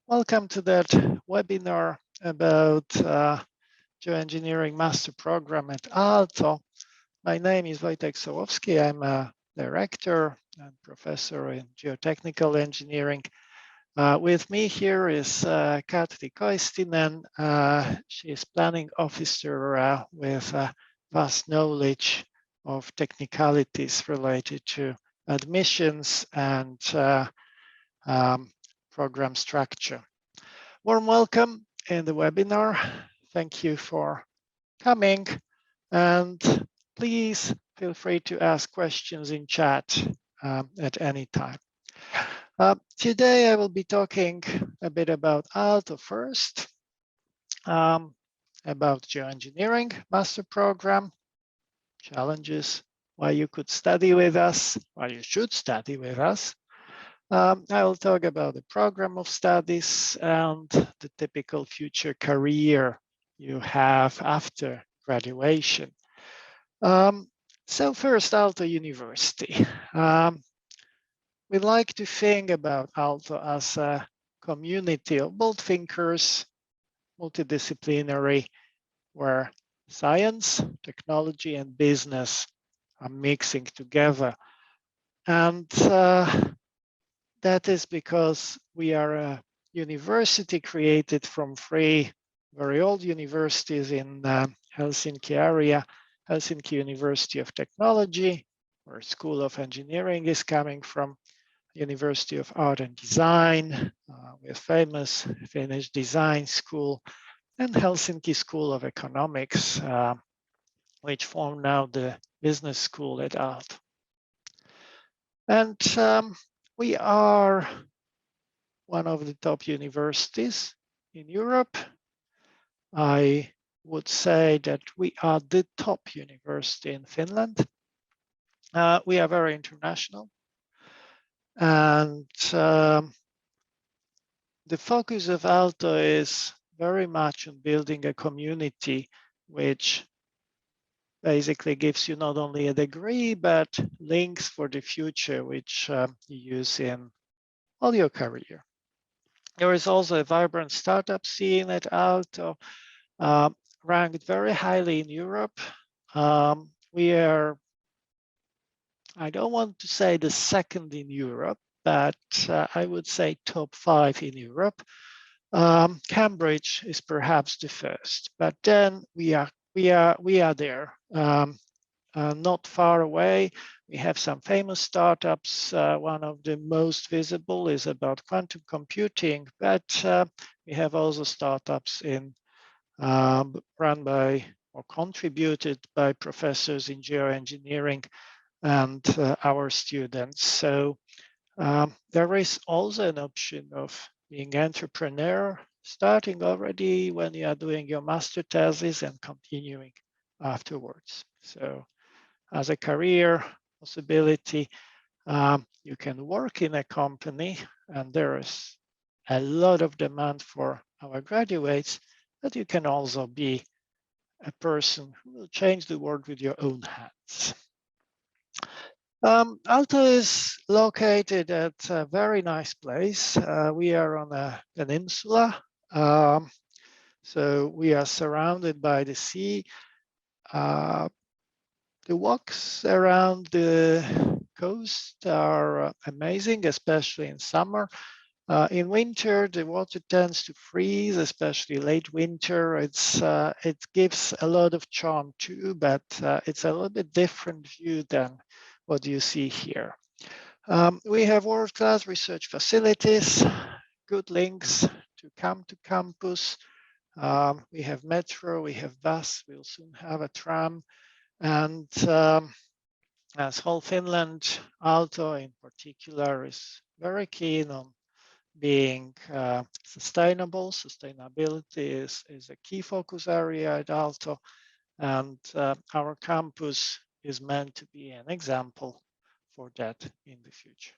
Welcome to that webinar about Geoengineering Master Program at Aalto. My name is Wojtek Sołowski. I'm a director and professor in geotechnical engineering. With me here is Katri Koistinen. She is planning officer with vast knowledge of technicalities related to admissions and program structure. Warm welcome in the webinar. Thank you for coming, and please feel free to ask questions in chat at any time. Today I will be talking a bit about Aalto first, about geoengineering master program, challenges, why you could study with us, why you should study with us. I will talk about the program of studies and the typical future career you have after graduation. So first, Aalto University. We like to think about Aalto as a community of bold thinkers, multidisciplinary, where science, technology, and business are mixing together. And that is because we are a university created from three very old universities in Helsinki area, Helsinki University of Technology, where School of Engineering is coming from, University of Art and Design, with famous Finnish design school, and Helsinki School of Economics, which form now the business school at Aalto. And we are one of the top universities in Europe. I would say that we are the top university in Finland. We are very international. And the focus of Aalto is very much on building a community which basically gives you not only a degree, but links for the future, which you use in all your career. There is also a vibrant startup scene at Aalto, ranked very highly in Europe. We are, I don't want to say the second in Europe, but I would say top 5 in Europe. Cambridge is perhaps the first, but then we are there. Not far away, we have some famous startups. One of the most visible is about quantum computing, but we have also startups run by or contributed by professors in geoengineering and our students. So there is also an option of being entrepreneur, starting already when you are doing your master thesis and continuing afterwards. So as a career possibility, you can work in a company, and there is a lot of demand for our graduates, but you can also be a person who will change the world with your own hands. Aalto is located at a very nice place. We are on a peninsula, so we are surrounded by the sea. The walks around the coast are amazing, especially in summer. In winter, the water tends to freeze, especially late winter. It gives a lot of charm too, but it's a little bit different view than what you see here. We have world-class research facilities, good links to come to campus. We have metro, we have bus, we'll soon have a tram. And as whole Finland, Aalto in particular is very keen on being sustainable. Sustainability is a key focus area at Aalto, and our campus is meant to be an example for that in the future.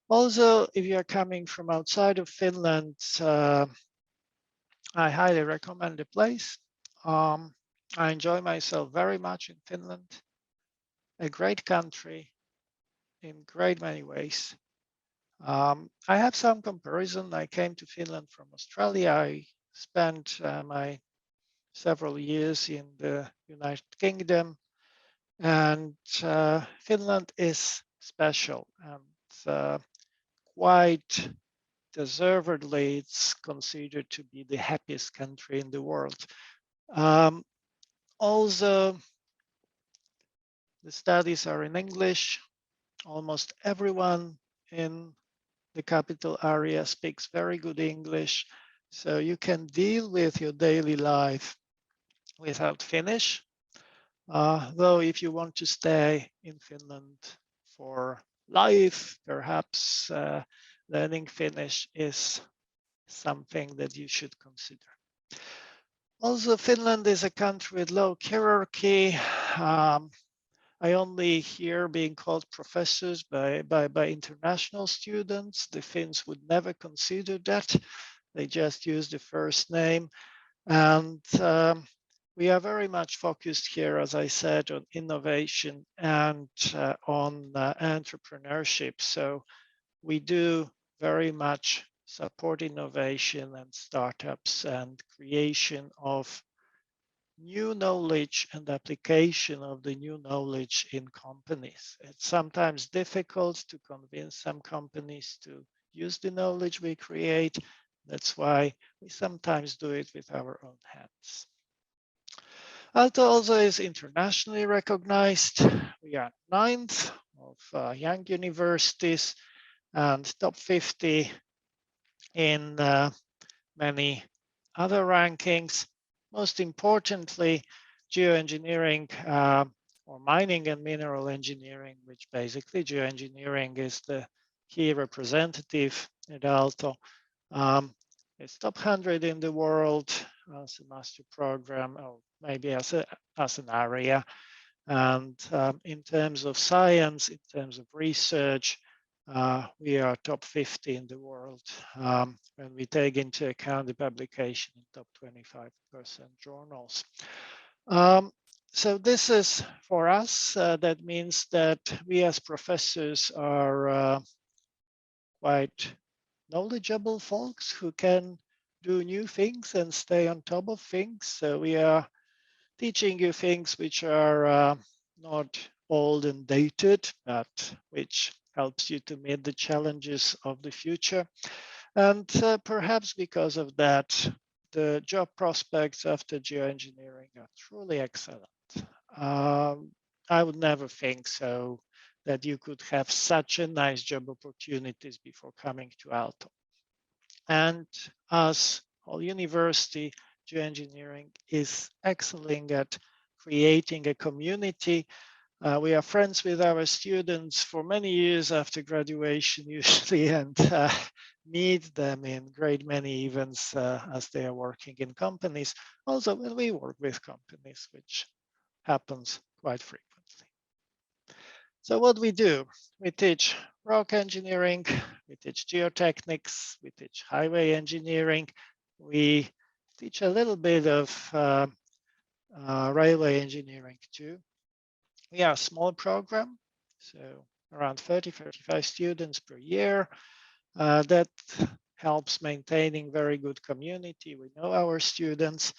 Also, if you are coming from outside of Finland, I highly recommend the place. I enjoy myself very much in Finland, a great country in great many ways. I have some comparison. I came to Finland from Australia. I spent my several years in the United Kingdom, and Finland is special, and quite deservedly it's considered to be the happiest country in the world. Also, the studies are in English. Almost everyone in the capital area speaks very good English, so you can deal with your daily life without Finnish. Though if you want to stay in Finland for life, perhaps learning Finnish is something that you should consider. Also, Finland is a country with low hierarchy. I only hear being called professors by international students. The Finns would never consider that. They just use the first name. And we are very much focused here, as I said, on innovation and on entrepreneurship. So we do very much support innovation and startups and creation of new knowledge and application of the new knowledge in companies. It's sometimes difficult to convince some companies to use the knowledge we create. That's why we sometimes do it with our own hands. Aalto also is internationally recognized. We are 9th of young universities and top 50 in many other rankings. Most importantly, geoengineering or mining and mineral engineering, which basically geoengineering is the key representative at Aalto. It's top 100 in the world as a master program, or maybe as an area. And in terms of science, in terms of research, we are top 50 in the world when we take into account the publication in top 25% journals. So this is for us, that means that we as professors are quite knowledgeable folks who can do new things and stay on top of things. So we are teaching you things which are not old and dated, but which helps you to meet the challenges of the future. And perhaps because of that, the job prospects after geoengineering are truly excellent. I would never think so that you could have such a nice job opportunities before coming to Aalto. And as Aalto University, geoengineering is excelling at creating a community. We are friends with our students for many years after graduation, usually, and meet them in great many events as they are working in companies. Also, when we work with companies, which happens quite frequently. So what we do, we teach rock engineering, we teach geotechnics, we teach highway engineering, we teach a little bit of railway engineering too. We are a small program, so around 35 students per year. That helps maintaining very good community. We know our students,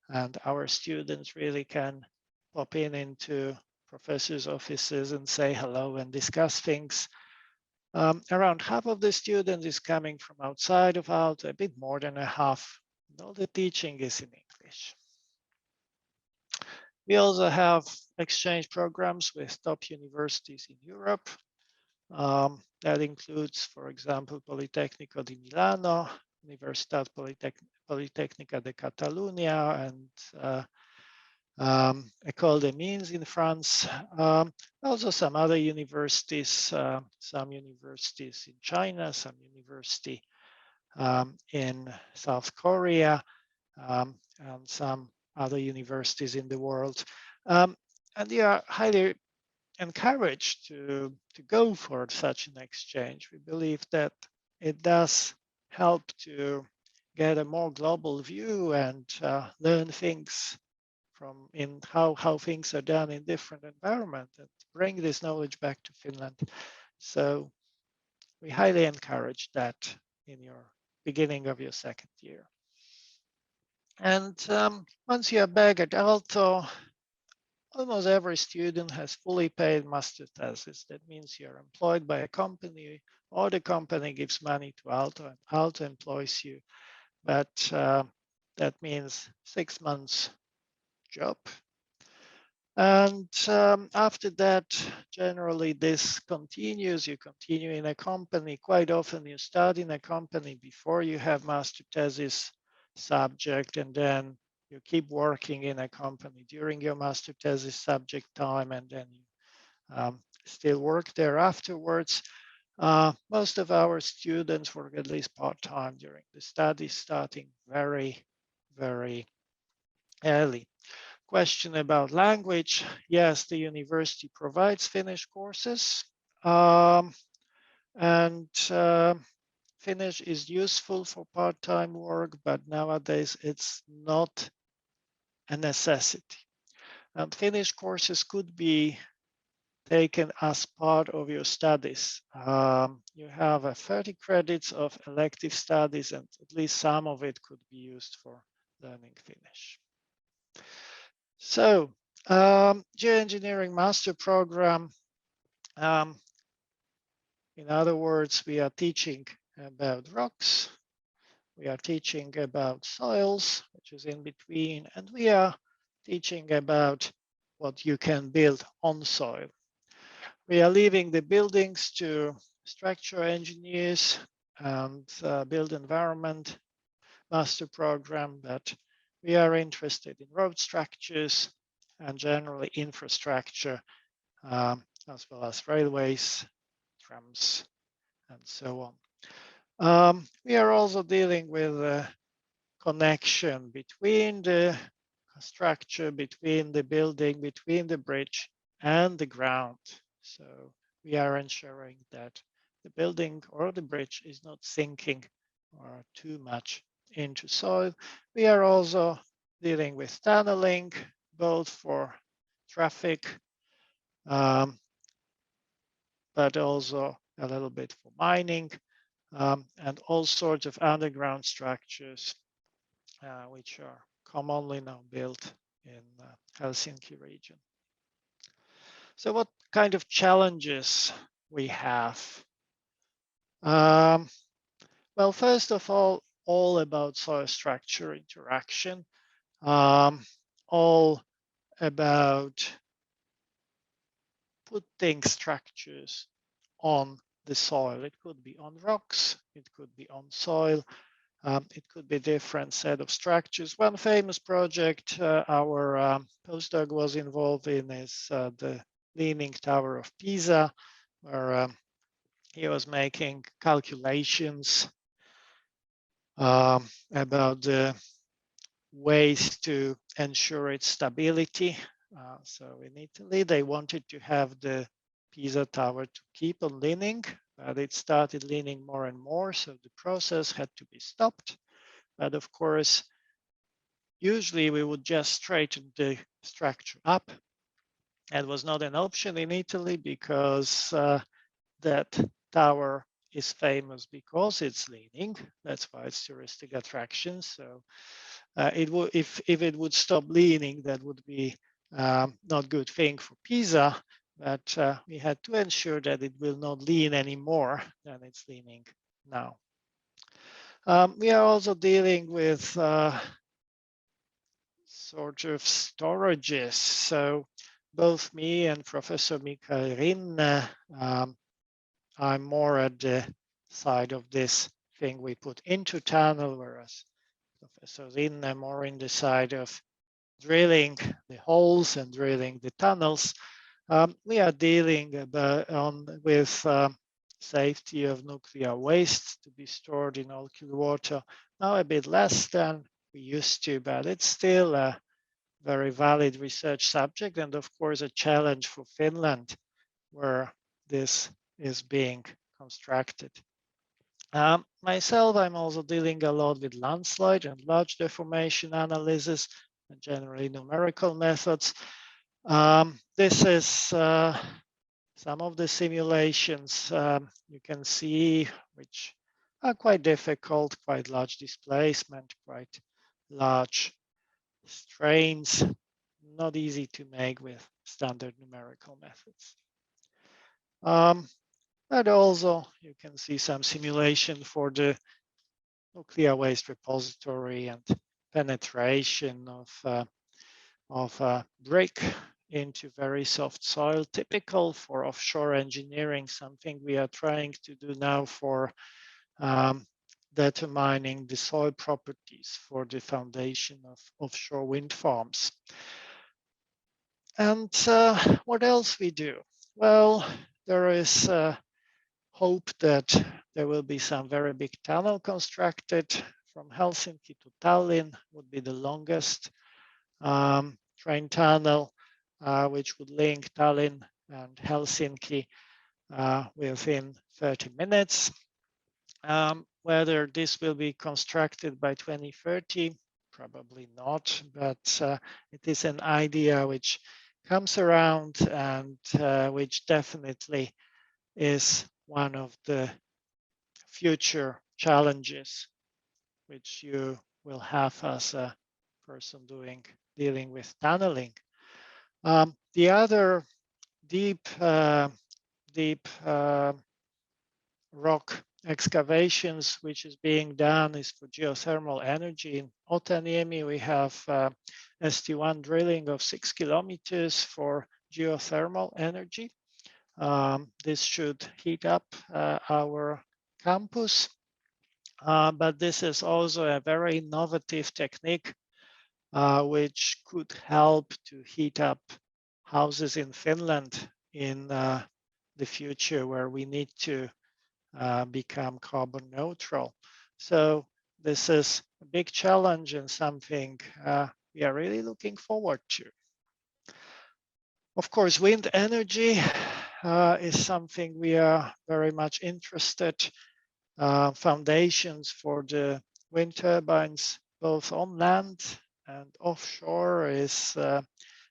and our students really can pop into professors' offices and say hello and discuss things. Around half of the students is coming from outside of Aalto, a bit more than a half. All the teaching is in English. We also have exchange programs with top universities in Europe. That includes, for example, Politecnico di Milano, Universitat Politecnica de Catalunya, and École des Mines in France. Also some other universities, some universities in China, some university in South Korea, and some other universities in the world. And they are highly encouraged to go for such an exchange. We believe that it does help to get a more global view and learn things from in how things are done in different environments and bring this knowledge back to Finland. So we highly encourage that in your beginning of your second year. And once you are back at Aalto, almost every student has fully paid master thesis. That means you're employed by a company, or the company gives money to Aalto and Aalto employs you. But that means 6 months job. And after that, generally this continues. You continue in a company. Quite often you start in a company before you have master thesis subject, and then you keep working in a company during your master thesis subject time, and then you still work there afterwards. Most of our students work at least part-time during the study, starting very, very early. Question about language. Yes, the university provides Finnish courses, and Finnish is useful for part-time work, but nowadays it's not a necessity. Finnish courses could be taken as part of your studies. You have 30 credits of elective studies, and at least some of it could be used for learning Finnish. So, geoengineering master program. In other words, we are teaching about rocks, we are teaching about soils, which is in between, and we are teaching about what you can build on soil. We are leaving the buildings to structural engineers and build environment master program, but we are interested in road structures and generally infrastructure, as well as railways, trams, and so on. We are also dealing with a connection between the structure, between the building, between the bridge and the ground. So we are ensuring that the building or the bridge is not sinking or too much into soil. We are also dealing with tunneling, both for traffic, but also a little bit for mining, and all sorts of underground structures, which are commonly now built in Helsinki region. So what kind of challenges we have? Well, first of all about soil structure interaction, all about putting structures on the soil. It could be on rocks, it could be on soil, it could be different set of structures. One famous project our postdoc was involved in is the Leaning Tower of Pisa, where he was making calculations about the ways to ensure its stability. So in Italy, they wanted to have the Pisa Tower to keep on leaning, but it started leaning more and more, so the process had to be stopped. But of course, usually we would just straighten the structure up. It was not an option in Italy because that tower is famous because it's leaning. That's why it's touristic attraction. So it would, if it would stop leaning, that would be not good thing for Pisa. But we had to ensure that it will not lean any more than it's leaning now. We are also dealing with sort of storages. So both me and Professor Mikael Rinne, I'm more at the side of this thing we put into tunnel, whereas Professor Rinne more in the side of drilling the holes and drilling the tunnels. We are dealing with safety of nuclear waste to be stored in alkali water. Now a bit less than we used to, but it's still a very valid research subject, and of course a challenge for Finland, where this is being constructed. Myself, I'm also dealing a lot with landslide and large deformation analysis and generally numerical methods. This is Some of the simulations you can see, which are quite difficult, quite large displacement, quite large strains, not easy to make with standard numerical methods. But also you can see some simulation for the nuclear waste repository and penetration of a brick into very soft soil, typical for offshore engineering, something we are trying to do now for determining the soil properties for the foundation of offshore wind farms. And what else we do? Well, there is hope that there will be some very big tunnel constructed from Helsinki to Tallinn, would be the longest train tunnel, which would link Tallinn and Helsinki within 30 minutes. Whether this will be constructed by 2030, probably not, but it is an idea which comes around and which definitely is one of the future challenges which you will have as a person dealing with tunneling. The other deep rock excavations which is being done is for geothermal energy. In Otaniemi, we have ST1 drilling of 6 kilometers for geothermal energy. This should heat up our campus, but this is also a very innovative technique which could help to heat up houses in Finland in the future, where we need to become carbon neutral. So this is a big challenge and something we are really looking forward to. Of course, wind energy is something we are very much interested. Foundations for the wind turbines, both on land and offshore, is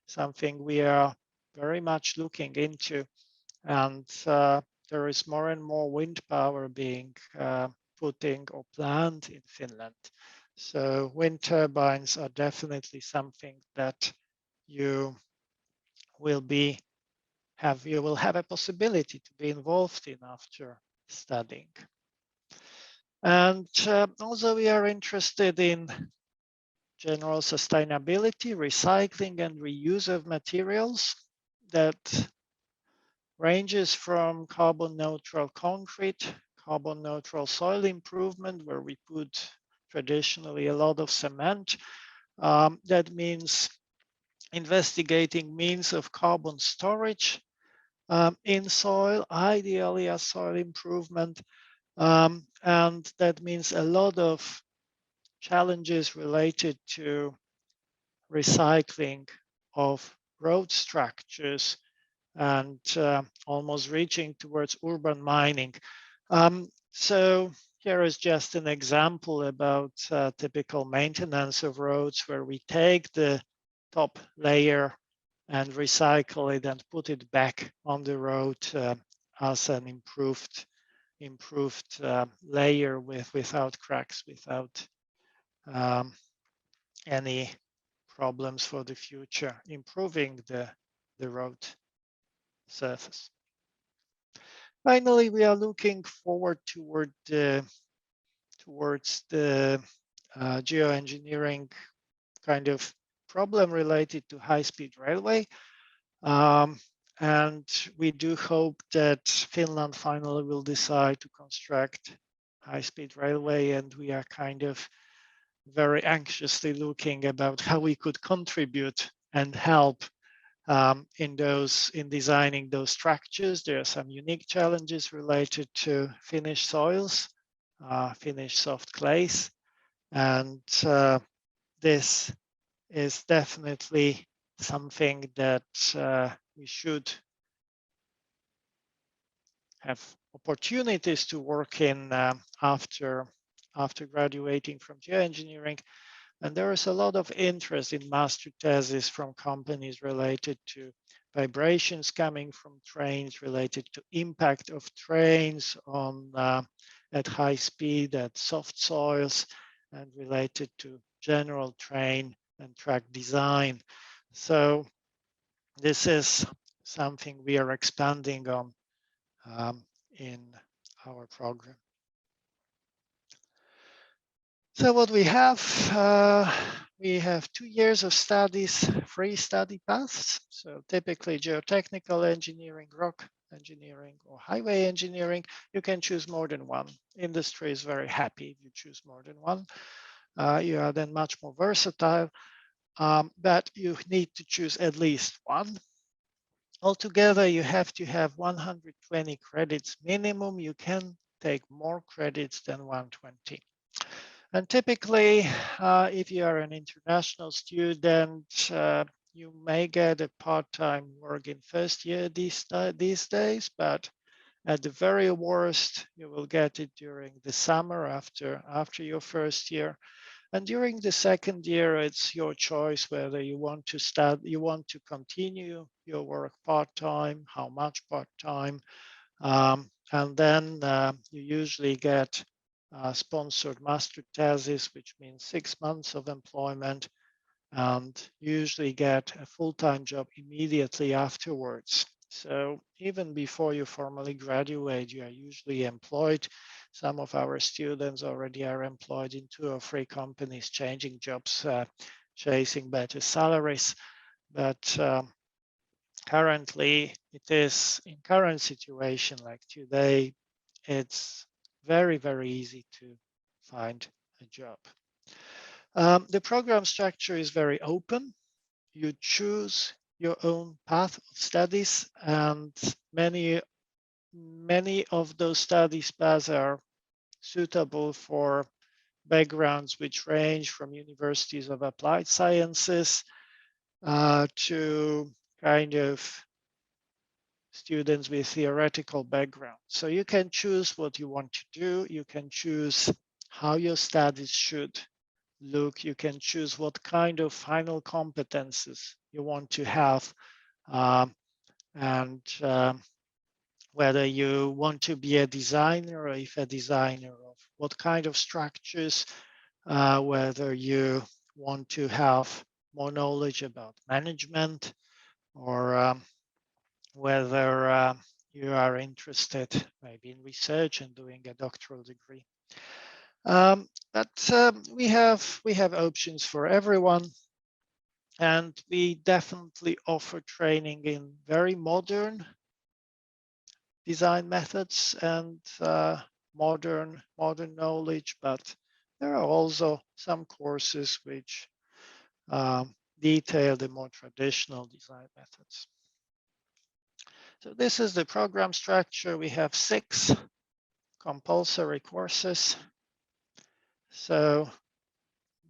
something we are very much looking into. And there is more and more wind power being putting or planned in Finland. So wind turbines are definitely something that you will have a possibility to be involved in after studying. And also we are interested in general sustainability, recycling and reuse of materials that ranges from carbon neutral concrete, carbon neutral soil improvement, where we put traditionally a lot of cement. That means investigating means of carbon storage in soil, ideally as soil improvement. And that means a lot of challenges related to recycling of road structures and almost reaching towards urban mining. So here is just an example about typical maintenance of roads, where we take the top layer and recycle it and put it back on the road as an improved layer without cracks, without any problems for the future, improving the road surface. Finally, we are looking forward towards the geoengineering kind of problem related to high-speed railway. And we do hope that Finland finally will decide to construct high-speed railway, and we are kind of very anxiously looking about how we could contribute and help in designing those structures. There are some unique challenges related to Finnish soils, Finnish soft clays, and this is definitely something that we should have opportunities to work in after graduating from geoengineering. And there is a lot of interest in master thesis from companies related to vibrations coming from trains, related to impact of trains on at high speed, at soft soils, and related to general train and track design. So this is something we are expanding on in our program. So what we have 2 years of studies, free study paths. So typically geotechnical engineering, rock engineering, or highway engineering. You can choose more than one. Industry is very happy if you choose more than one. You are then much more versatile, but you need to choose at least one. Altogether, you have to have 120 credits minimum. You can take more credits than 120. And typically, if you are an international student, you may get a part-time work in first year these days, but at the very worst, you will get it during the summer after your first year. And during the second year, it's your choice whether you want to continue your work part-time, how much part-time, and then you usually get sponsored master thesis, which means 6 months of employment, and usually get a full-time job immediately afterwards. So even before you formally graduate, you are usually employed. Some of our students already are employed in 2 or 3 companies, changing jobs, chasing better salaries. But currently, it is in current situation like today, it's very, very easy to find a job. The program structure is very open. You choose your own path of studies, and many of those study paths are suitable for backgrounds which range from universities of applied sciences to kind of students with theoretical background. So you can choose what you want to do. You can choose how your studies should look. You can choose what kind of final competences you want to have, and whether you want to be a designer, or if a designer of what kind of structures, whether you want to have more knowledge about management, or whether you are interested maybe in research and doing a doctoral degree. But we have options for everyone, and we definitely offer training in very modern design methods and modern knowledge. But there are also some courses which detail the more traditional design methods. So this is the program structure. We have 6 compulsory courses. So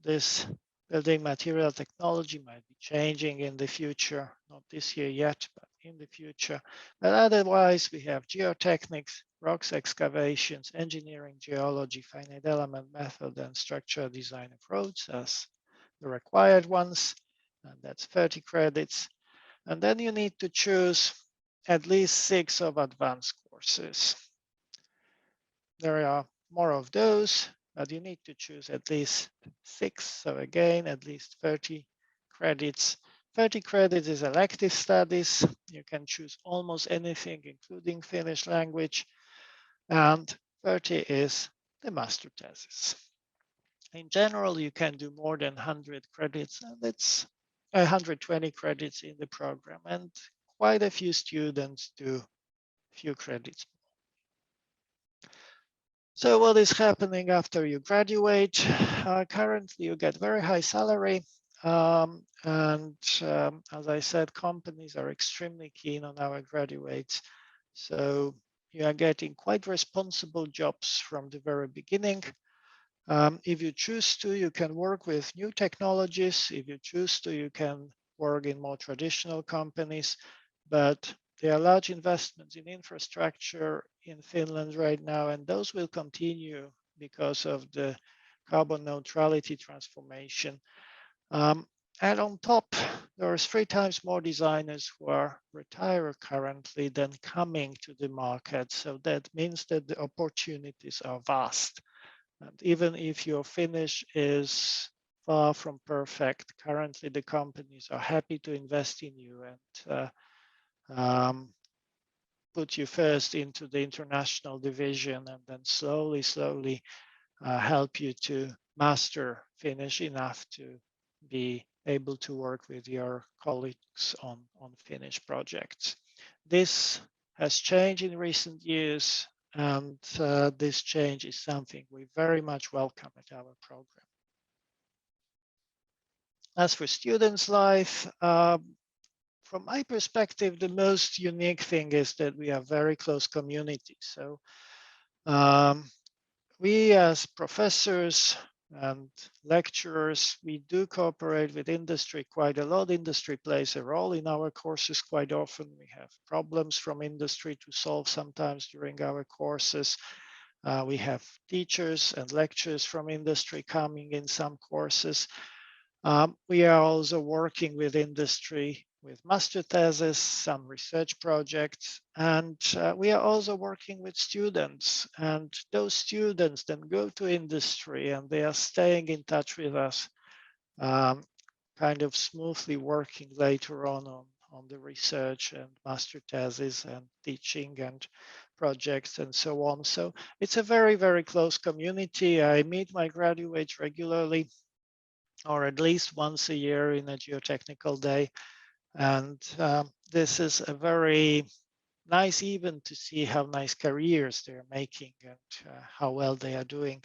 this building material technology might be changing in the future, not this year yet, but in the future. But otherwise, we have geotechnics, rocks excavations, engineering, geology, finite element method, and structural design of roads as the required ones. And that's 30 credits. And then you need to choose at least 6 of advanced courses. There are more of those, but you need to choose at least 6. So again, at least 30 credits. 30 credits is elective studies. You can choose almost anything, including Finnish language. And 30 is the master thesis. In general, you can do more than 100 credits, and it's 120 credits in the program. And quite a few students do a few credits. So what is happening after you graduate? Currently, you get very high salary. And as I said, companies are extremely keen on our graduates. So you are getting quite responsible jobs from the very beginning. If you choose to, you can work with new technologies. If you choose to, you can work in more traditional companies. But there are large investments in infrastructure in Finland right now, and those will continue because of the carbon neutrality transformation. And on top, there are 3 times more designers who are retired currently than coming to the market. So that means that the opportunities are vast. And even if your finish is far from perfect, currently the companies are happy to invest in you and put you first into the international division and then slowly help you to master Finnish enough to be able to work with your colleagues on Finnish projects. This has changed in recent years, and this change is something we very much welcome at our program. As for students' life, from my perspective, the most unique thing is that we are very close community. So we as professors and lecturers, we do cooperate with industry quite a lot. Industry plays a role in our courses quite often. We have problems from industry to solve sometimes during our courses. We have teachers and lecturers from industry coming in some courses. We are also working with industry with master thesis, some research projects, and we are also working with students. And those students then go to industry and they are staying in touch with us, kind of smoothly working later on the research and master thesis and teaching and projects and so on. So it's a very, very close community. I meet my graduates regularly, or at least once a year in a geotechnical day. And this is a very nice event to see how nice careers they're making and how well they are doing.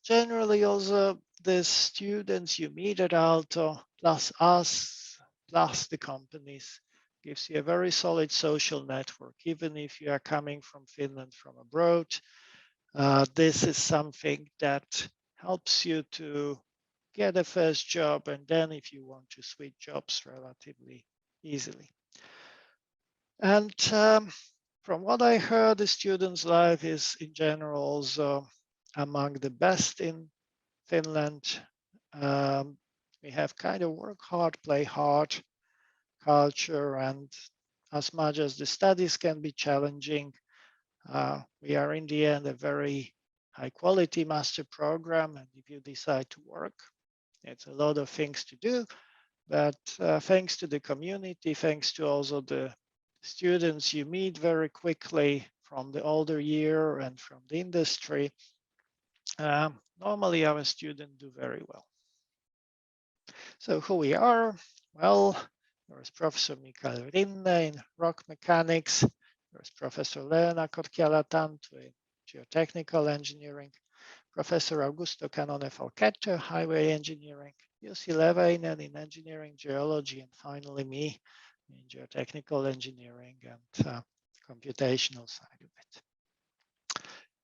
Generally, also the students you meet at Aalto, plus us, plus the companies, gives you a very solid social network. Even if you are coming from Finland, from abroad, this is something that helps you to get a first job, and then if you want to switch jobs relatively easily. And from what I heard, the student's life is in general also among the best in Finland. We have kind of work hard, play hard culture, and as much as the studies can be challenging, we are in the end a very high quality master program. And if you decide to work, it's a lot of things to do, but thanks to the community, thanks to also the students you meet very quickly from the older year and from the industry, normally our students do very well. So who we are? Well, there's Professor Mikael Rinne in rock mechanics. There's Professor Leena Kotkiala-Tantu in geotechnical engineering. Professor Augusto Canone Falchetto, highway engineering. Jussi Leväinen in engineering geology, and finally me in geotechnical engineering and computational side of it.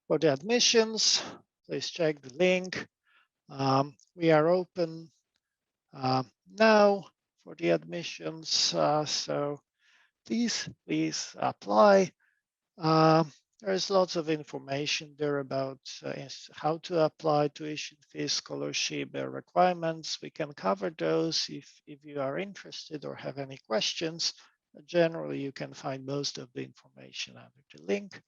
For the admissions, please check the link. We are open now for the admissions, so please apply. There's lots of information there about how to apply tuition fees, scholarship, requirements. We can cover those if you are interested or have any questions. Generally, you can find most of the information under the link.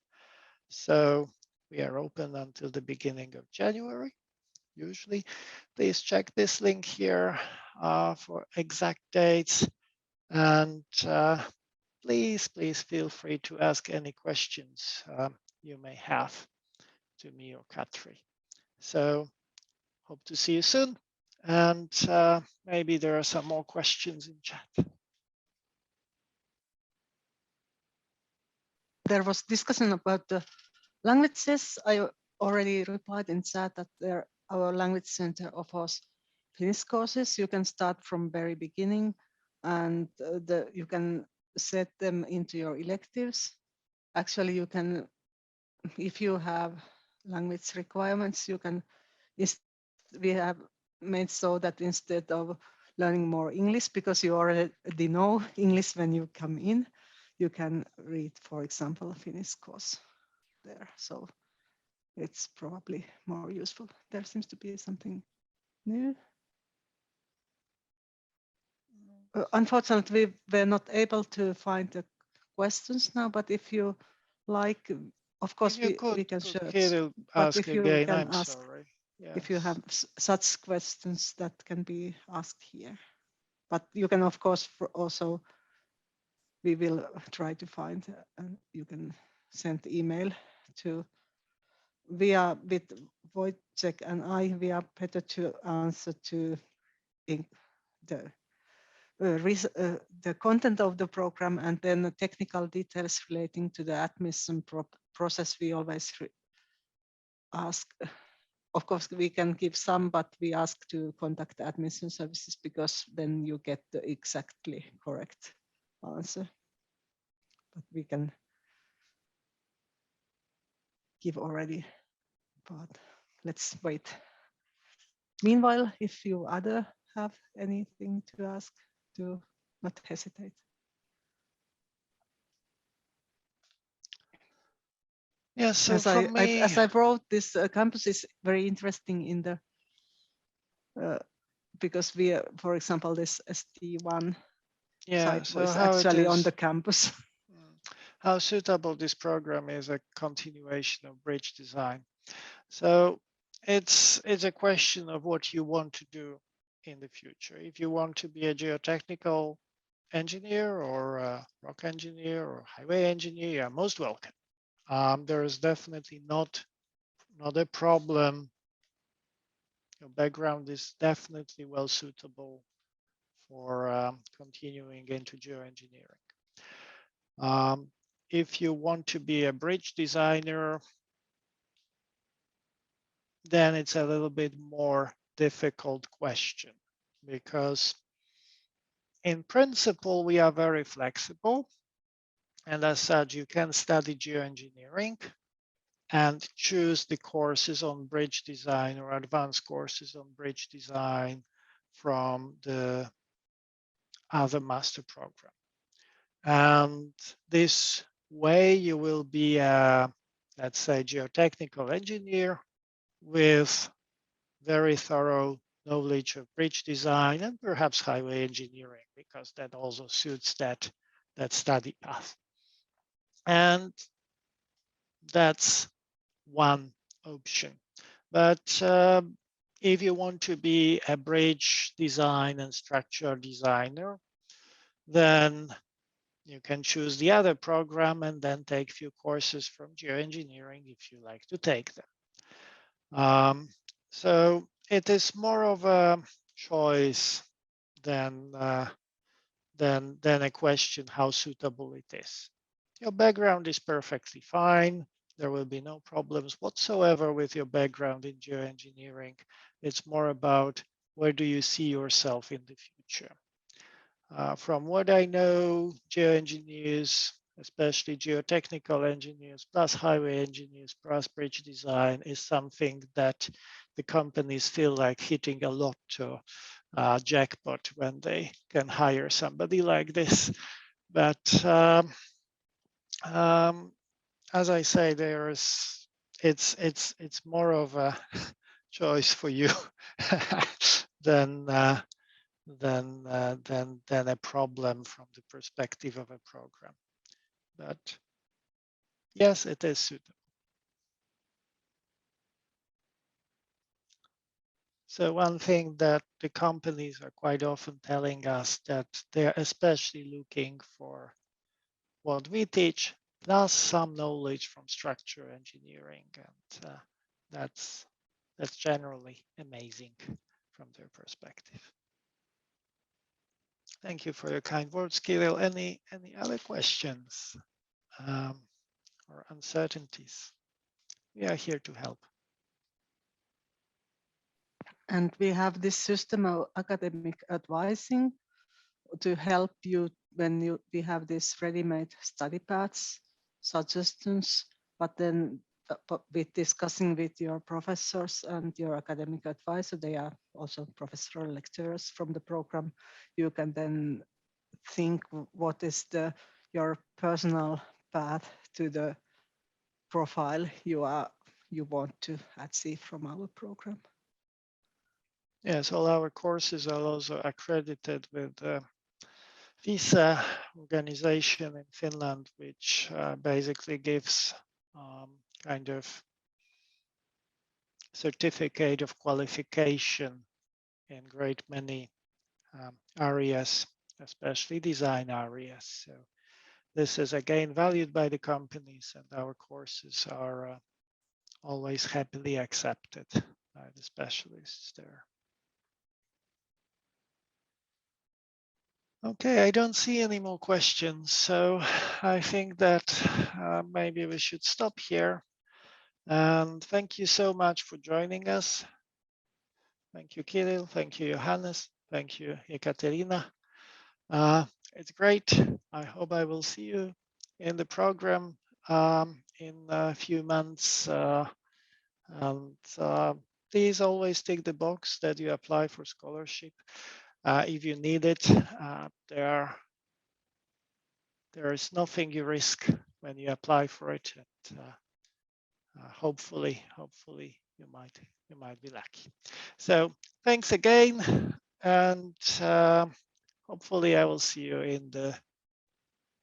So we are open until the beginning of January, usually. Please check this link here for exact dates. And please feel free to ask any questions you may have to me or Katri. So hope to see you soon. And maybe there are some more questions in chat. There was discussion about the languages. I already replied in chat that our language center offers Finnish courses. You can start from very beginning, and you can set them into your electives. Actually, you can, if you have language requirements, you can. We have made so that instead of learning more English, because you already know English when you come in, you can read, for example, a Finnish course there. So it's probably more useful. There seems to be something new. Unfortunately, we were not able to find the questions now, but if you like, of course, If you we can could search. Kirill But ask if you again, can I'm ask, sorry. if you have Yes. such questions that can be asked here. But you can, of course, also, we will try to find, and you can send email to, we are with Wojciech and we are better to answer to the the content of the program, and then the technical details relating to the admission process. We always ask, of course, we can give some, but we ask to contact the admission services because then you get the exactly correct answer. But we can give already, but let's wait. Meanwhile, if you other have anything to ask, do not hesitate. Yes, so from me, As I wrote, this campus is very interesting in the because we, for example, this ST1 yeah, site so was how it actually on the is, campus. how suitable this program is a continuation of bridge design. So it's a question of what you want to do in the future. If you want to be a geotechnical engineer or a rock engineer or highway engineer, you're most welcome. There is definitely not a problem. Your background is definitely well suitable for continuing into geoengineering. If you want to be a bridge designer, then it's a little bit more difficult question because in principle, we are very flexible. And as such, you can study geoengineering and choose the courses on bridge design or advanced courses on bridge design from the other master program. And this way you will be a, let's say, geotechnical engineer with very thorough knowledge of bridge design and perhaps highway engineering, because that also suits that study path. And that's one option. But if you want to be a bridge design and structure designer, then you can choose the other program and then take few courses from geoengineering if you like to take them. So it is more of a choice than a question how suitable it is. Your background is perfectly fine. There will be no problems whatsoever with your background in geoengineering. It's more about where do you see yourself in the future. From what I know, geoengineers, especially geotechnical engineers, plus highway engineers, plus bridge design is something that the companies feel like hitting a lotto jackpot when they can hire somebody like this. But as I say, it's more of a choice for you than than a problem from the perspective of a program. But yes, it is suitable. So one thing that the companies are quite often telling us that they're especially looking for what we teach, plus some knowledge from structure engineering, and that's generally amazing from their perspective. Thank you for your kind words, Kirill. Any other questions or uncertainties? We are here to help. And we have this system of academic advising to help you when we have these ready-made study paths, suggestions, but then with discussing with your professors and your academic advisor, they are also professional lecturers from the program, you can then think what is your personal path to the profile you are you want to achieve from our program. Yes, all our courses are also accredited with visa organization in Finland, which basically gives kind of certificate of qualification in great many areas, especially design areas. So this is again valued by the companies, and our courses are always happily accepted by the specialists there. Okay, I don't see any more questions, so I think that maybe we should stop here. And thank you so much for joining us. Thank you, Kirill. Thank you, Johannes. Thank you, Ekaterina. It's great. I hope I will see you in the program in a few months. And please always tick the box that you apply for scholarship. If you need it, there is nothing you risk when you apply for it. And, hopefully you might be lucky. So thanks again, and hopefully I will see you in the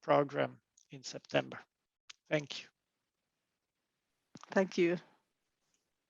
program in September. Thank you. Thank you.